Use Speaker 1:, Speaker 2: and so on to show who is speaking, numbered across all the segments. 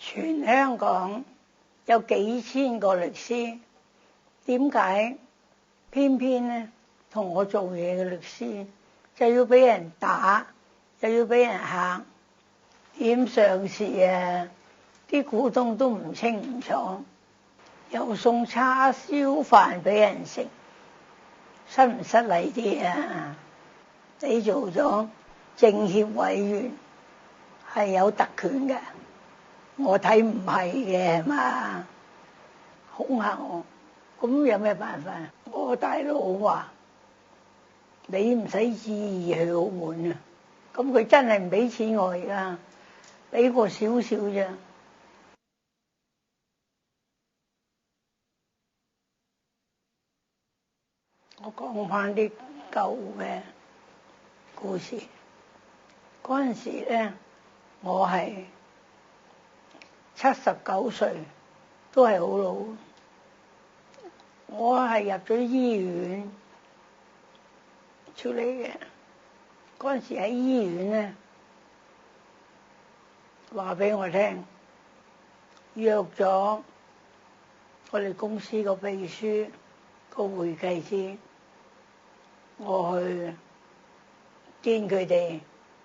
Speaker 1: 全香港有幾千個律師，點解偏偏呢同我做嘢嘅律師就要俾人打，又要俾人嚇？點上市啊？啲股東都唔清唔楚，又送叉燒飯俾人食，失唔失禮啲啊？你做咗政協委員係有特權嘅，我睇唔係嘅係嘛？恐嚇我，咁有咩辦法？我大佬話你唔使旨意去澳門啊，咁佢真係唔俾錢我而家，俾過少少啫。我講翻啲舊嘅故事。嗰陣時咧，我係79歲，都係好老。我係入咗醫院處理嘅。嗰陣時喺醫院咧，話俾我聽，約咗我哋公司個秘書個會計師，我去見佢哋，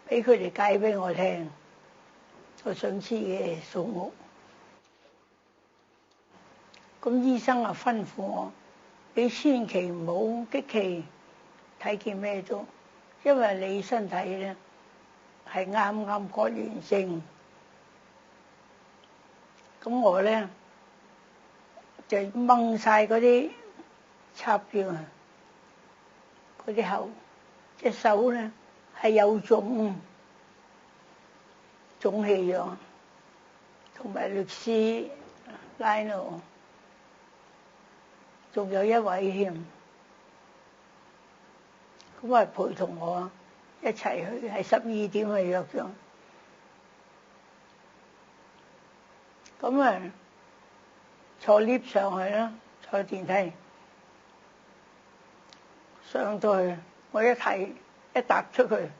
Speaker 1: 俾佢哋解俾我聽我想知嘅數目。咁醫生啊吩咐我，你千祈唔好激氣，睇見咩都，因為你身體咧係啱啱割完症。咁我咧就掹晒嗰啲插住啊，嗰啲喉，隻手咧係有腫氣咗，同埋律師拉我，仲有一位添，咁啊陪同我一齊去，係12點去約咗。咁啊坐 lift 上去啦，坐電梯上到去，我一睇一踏出去，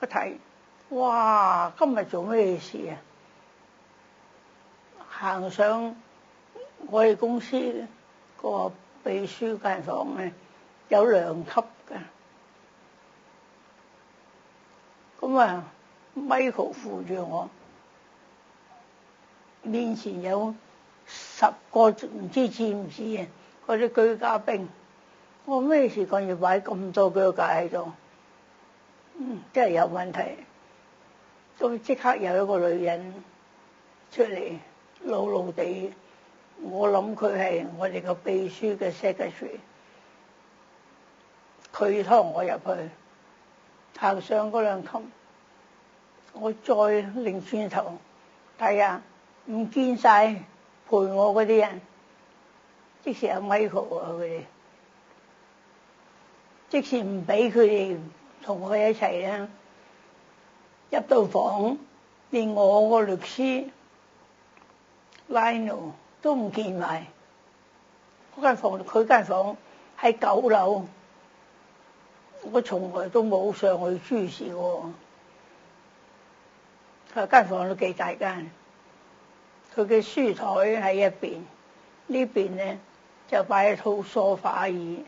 Speaker 1: 一睇，哇！今日做咩事啊？行上我哋公司個秘書間房咧，有2級嘅。咁啊 Michael 扶住我，面前有10個唔知唔知啊，嗰啲居家兵。我咩事幹要擺咁多腳架喺度？真係有問題。咁即刻有一個女人出嚟，老老地，我諗佢係我哋個秘書嘅 secretary。佢拖我入去，行上嗰2級，我再擰轉頭睇下，唔見晒陪我嗰啲人，即使有 Michael 啊佢哋，即使唔俾佢哋同我一齊啦。入到房，連我個律師 Lionel 都唔見埋。佢間房喺9樓，我從來都冇上去注視過。佢間房都幾大間，佢嘅書枱喺一邊，呢邊咧就擺一套梳化椅。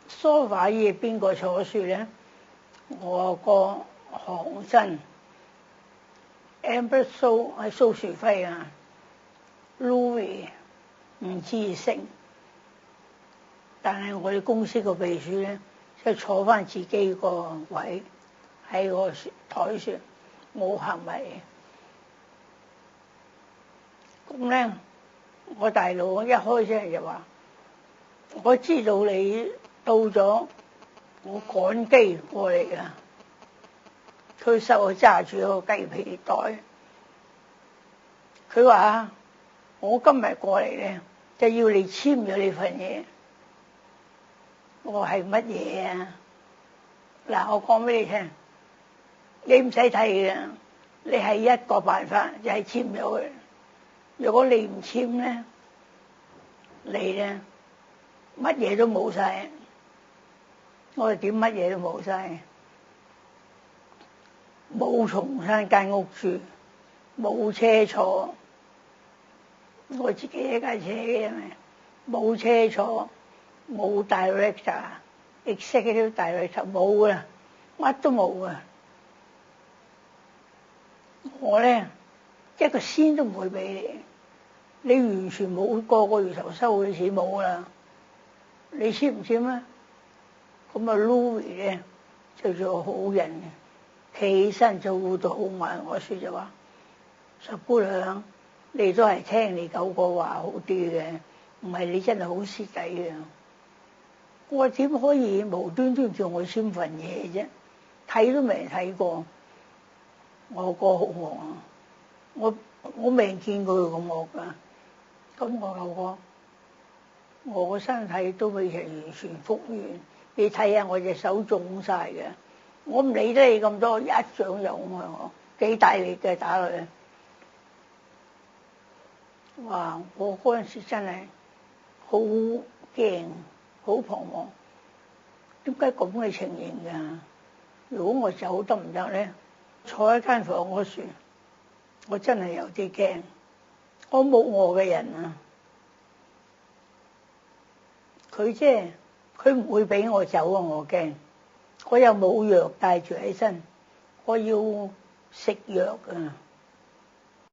Speaker 1: 梳化椅邊個坐樹咧？我個行真 Amber 蘇係蘇樹輝啊 ，Louis 吳志成，但係我哋公司個秘書咧，就坐翻自己個位喺個台上，冇行埋。咁咧，我大佬一開聲就話：我知道你到咗，我趕機過嚟㗎。佢手揸住個雞皮袋，佢話：我今日過嚟咧，就要你簽咗呢份嘢。我話係乜嘢啊？嗱，我講俾你聽，你唔使睇嘅，你係一個辦法，就係簽咗佢。如果你唔簽咧，你咧乜嘢都冇晒。我哋點乜嘢都冇晒？冇重新間屋住，冇車坐，我自己一架車嘅嘛，冇車坐，冇 director、executive director 冇啦，乜都冇啊！我咧一個仙都唔會俾你，你完全冇個月頭收嘅錢冇啦，你知唔知咩？咁啊 Louis 咧就做好人嘅，企起身就活到好埋我説就話：十姑娘，你都係聽你九個話好啲嘅，唔係你真係好蝕底嘅。我話點可以無端端叫我簽份嘢啫？睇都未睇過。我哥好惡啊！我未見過佢咁惡噶。咁我舅哥，我個身體都未係完全復原，你睇下我隻手腫晒嘅。我唔理得你咁多，一掌就咁向我，幾大力嘅打落去。哇！我嗰陣時真係好驚，好彷徨。點解咁嘅情形㗎？如果我走得唔得咧？坐喺間房嗰時，我真係有啲驚。我冇我嘅人啊，佢佢唔會俾我走啊！我驚，我又冇藥帶住喺身，我要食藥啊！